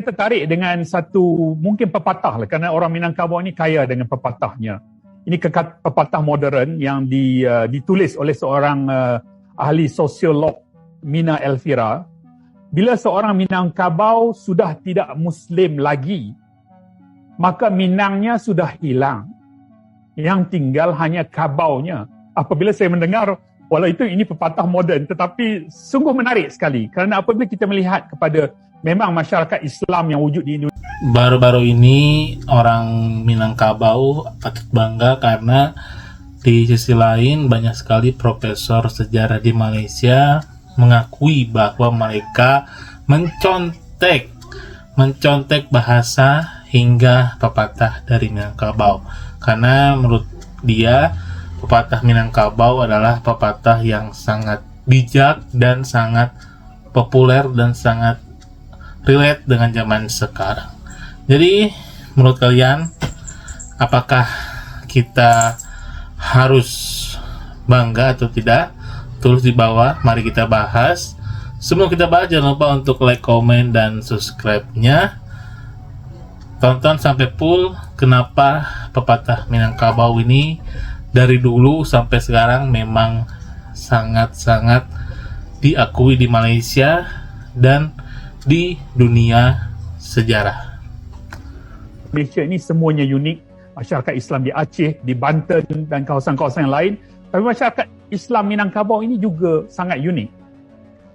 tertarik dengan satu mungkin pepatah lah, kerana orang Minangkabau ni kaya dengan pepatahnya. Ini pepatah moden yang ditulis oleh seorang ahli sosiolog, Mina Elvira. Bila seorang Minangkabau sudah tidak Muslim lagi, maka Minangnya sudah hilang. Yang tinggal hanya kabaunya. Apabila saya mendengar, walau ini pepatah moden, tetapi sungguh menarik sekali. Kerana apabila kita melihat kepada memang masyarakat Islam yang wujud di Indonesia. Baru-baru ini orang Minangkabau patut bangga karena di sisi lain banyak sekali profesor sejarah di Malaysia mengakui bahwa mereka mencontek bahasa hingga pepatah dari Minangkabau. Karena menurut dia pepatah Minangkabau adalah pepatah yang sangat bijak dan sangat populer dan sangat relate dengan zaman sekarang. Jadi, menurut kalian, apakah kita harus bangga atau tidak? Tulis di bawah, mari kita bahas. Sebelum kita bahas, jangan lupa untuk like, komen, dan subscribe-nya. Tonton sampai full kenapa pepatah Minangkabau ini dari dulu sampai sekarang memang sangat-sangat diakui di Malaysia dan di dunia sejarah. Malaysia ini semuanya unik. Masyarakat Islam di Aceh, di Banten dan kawasan-kawasan yang lain. Tapi masyarakat Islam Minangkabau ini juga sangat unik.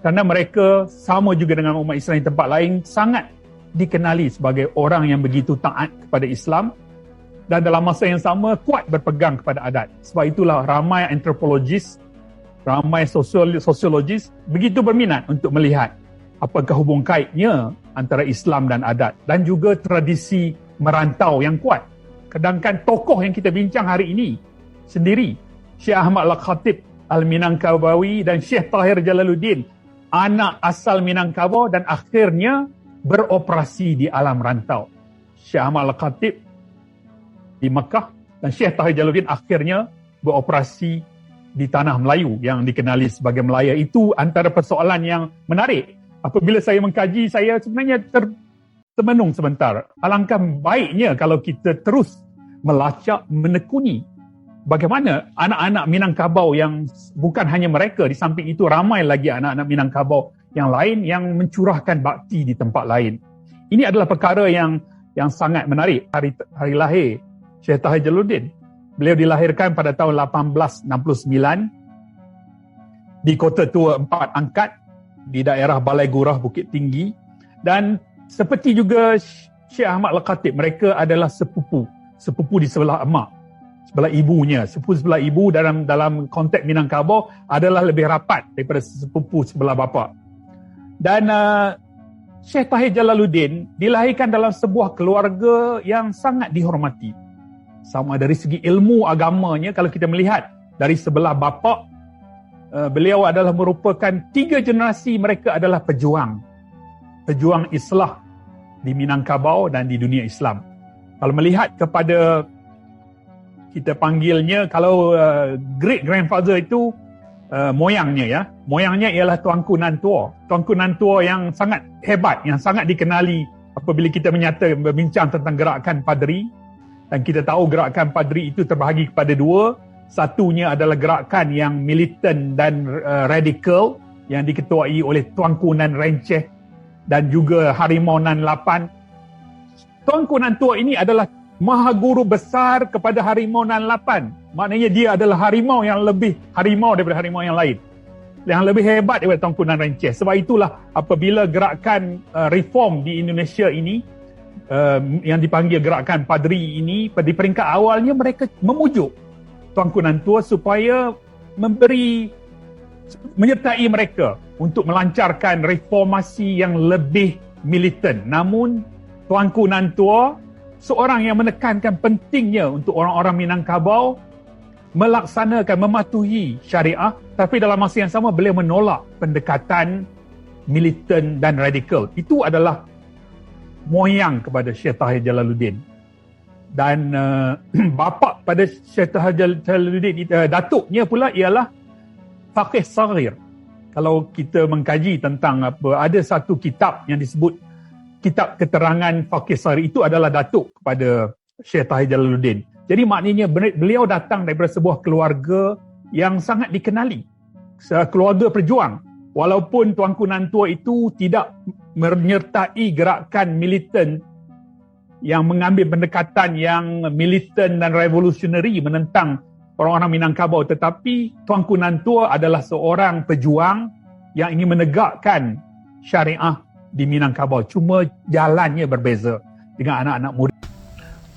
Kerana mereka sama juga dengan umat Islam di tempat lain, sangat dikenali sebagai orang yang begitu taat kepada Islam dan dalam masa yang sama kuat berpegang kepada adat. Sebab itulah ramai antropologis, ramai sosiologis begitu berminat untuk melihat apakah hubung kaitnya antara Islam dan adat dan juga tradisi merantau yang kuat. Sedangkan tokoh yang kita bincang hari ini sendiri, Syekh Ahmad Al-Khatib Al-Minangkabawi dan Syekh Tahir Jalaluddin, anak asal Minangkabau dan akhirnya beroperasi di alam rantau. Syekh Ahmad Al-Khatib di Mekah dan Syekh Tahir Jalaluddin akhirnya beroperasi di tanah Melayu yang dikenali sebagai Melaya. Itu antara persoalan yang menarik. Apabila saya mengkaji, saya sebenarnya termenung sebentar. Alangkah baiknya kalau kita terus melacak, menekuni bagaimana anak-anak Minangkabau yang bukan hanya mereka, di samping itu ramai lagi anak-anak Minangkabau yang lain yang mencurahkan bakti di tempat lain. Ini adalah perkara yang sangat menarik. Hari lahir Syekh Tahir Jalaluddin. Beliau dilahirkan pada tahun 1869 di Kota Tua 4 Angkat di daerah Balai Gurah Bukit Tinggi, dan seperti juga Syekh Ahmad Al-Khatib, mereka adalah sepupu di sebelah emak, sebelah ibunya. Sepupu sebelah ibu dalam konteks Minangkabau adalah lebih rapat daripada sepupu sebelah bapa. Dan Syekh Tahir Jalaluddin dilahirkan dalam sebuah keluarga yang sangat dihormati. Sama dari segi ilmu agamanya, kalau kita melihat dari sebelah bapa, beliau adalah merupakan 3 generasi mereka adalah pejuang islah di Minangkabau dan di dunia Islam. Kalau melihat kepada, kita panggilnya, kalau great grandfather itu moyangnya ialah Tuanku Nantua. Tuanku Nantua yang sangat hebat, yang sangat dikenali apabila kita berbincang tentang gerakan Padri. Dan kita tahu gerakan Padri itu terbahagi kepada 2. Satunya adalah gerakan yang militan dan radikal yang diketuai oleh Tuanku Nan Renceh dan juga Harimau Nan Lapan. Tuanku Nan Tua ini adalah maha guru besar kepada Harimau Nan Lapan. Maknanya dia adalah harimau yang lebih harimau daripada harimau yang lain. Yang lebih hebat daripada Tuanku Nan Renceh. Sebab itulah apabila gerakan reform di Indonesia ini, yang dipanggil gerakan Padri ini, di peringkat awalnya mereka memujuk Tuanku Nan Tua supaya menyertai mereka untuk melancarkan reformasi yang lebih militan. Namun Tuanku Nan Tua seorang yang menekankan pentingnya untuk orang-orang Minangkabau melaksanakan, mematuhi syariah, tapi dalam masa yang sama beliau menolak pendekatan militan dan radikal. Itu adalah moyang kepada Syekh Tahir Jalaluddin. Dan bapa pada Syekh Tahir Jalaluddin, datuknya pula ialah Faqih Saghir. Kalau kita mengkaji tentang ada satu kitab yang disebut kitab keterangan Fakih Sari itu adalah datuk kepada Syekh Tahir Jalaluddin. Jadi maknanya beliau datang daripada sebuah keluarga yang sangat dikenali, keluarga perjuang. Walaupun Tuanku Nantua itu tidak menyertai gerakan militan yang mengambil pendekatan yang militan dan revolusionary menentang orang-orang Minangkabau, tetapi Tuanku Nantua adalah seorang pejuang yang ingin menegakkan syariah di Minangkabau. Cuma jalannya berbeza dengan anak-anak muda.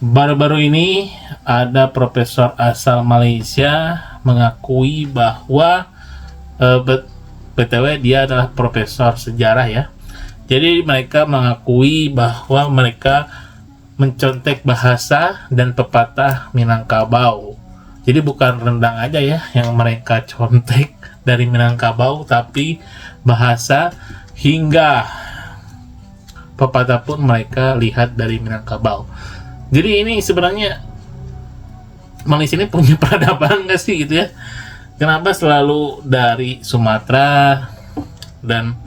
Baru-baru ini ada profesor asal Malaysia mengakui bahwa BTW dia adalah profesor sejarah ya. Jadi mereka mengakui bahwa mereka mencontek bahasa dan pepatah Minangkabau. Jadi bukan rendang aja ya yang mereka contek dari Minangkabau, tapi bahasa hingga pepatah pun mereka lihat dari Minangkabau. Jadi ini sebenarnya Malaysia ini punya peradaban nggak sih gitu ya? Kenapa selalu dari Sumatera dan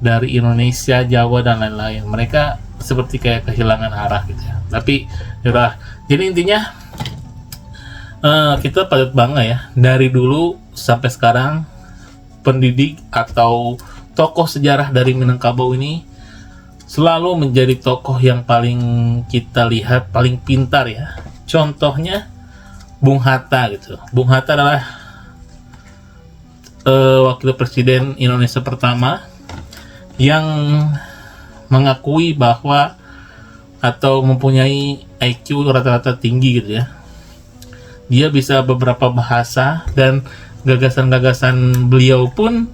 dari Indonesia, Jawa dan lain-lain? Mereka seperti kayak kehilangan arah gitu ya. Tapi yaudah. Jadi intinya kita patut bangga ya. Dari dulu sampai sekarang pendidik atau tokoh sejarah dari Minangkabau ini selalu menjadi tokoh yang paling kita lihat paling pintar ya. Contohnya Bung Hatta gitu. Bung Hatta adalah wakil presiden Indonesia pertama yang mengakui bahwa atau mempunyai IQ rata-rata tinggi gitu ya. Dia bisa beberapa bahasa dan gagasan-gagasan beliau pun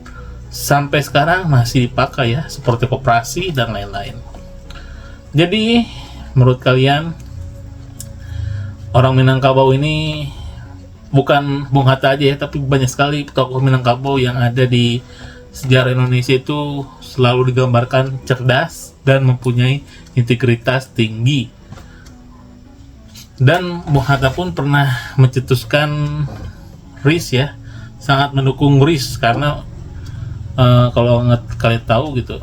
sampai sekarang masih dipakai ya, seperti koperasi dan lain-lain. Jadi menurut kalian orang Minangkabau ini bukan Bung Hatta aja ya, tapi banyak sekali tokoh Minangkabau yang ada di sejarah Indonesia itu selalu digambarkan cerdas dan mempunyai integritas tinggi. Dan Bung Hatta pun pernah mencetuskan RIS ya, sangat mendukung RIS karena kalau kalian tahu gitu,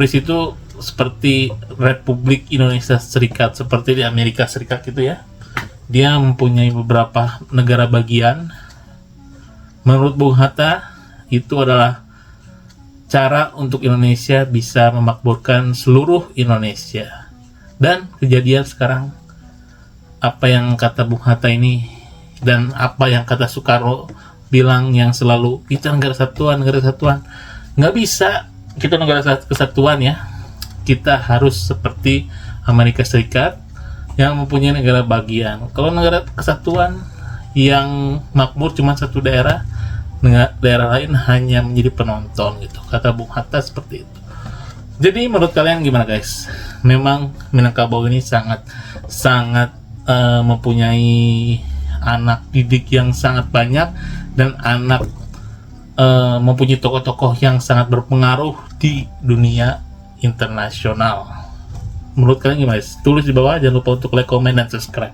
RIS itu seperti Republik Indonesia Serikat, seperti di Amerika Serikat gitu ya. Dia mempunyai beberapa negara bagian. Menurut Bung Hatta itu adalah cara untuk Indonesia bisa memakmurkan seluruh Indonesia. Dan kejadian sekarang, apa yang kata Bung Hatta ini dan apa yang kata Soekarno bilang yang selalu kita negara kesatuan, nggak bisa kita negara kesatuan ya, kita harus seperti Amerika Serikat yang mempunyai negara bagian. Kalau negara kesatuan yang makmur cuma satu daerah, daerah lain hanya menjadi penonton gitu, kata Bung Hatta seperti itu. Jadi menurut kalian gimana guys? Memang Minangkabau ini sangat mempunyai anak didik yang sangat banyak dan mempunyai tokoh-tokoh yang sangat berpengaruh di dunia internasional. Menurut kalian gimana? Tulis di bawah, jangan lupa untuk like, comment, dan subscribe.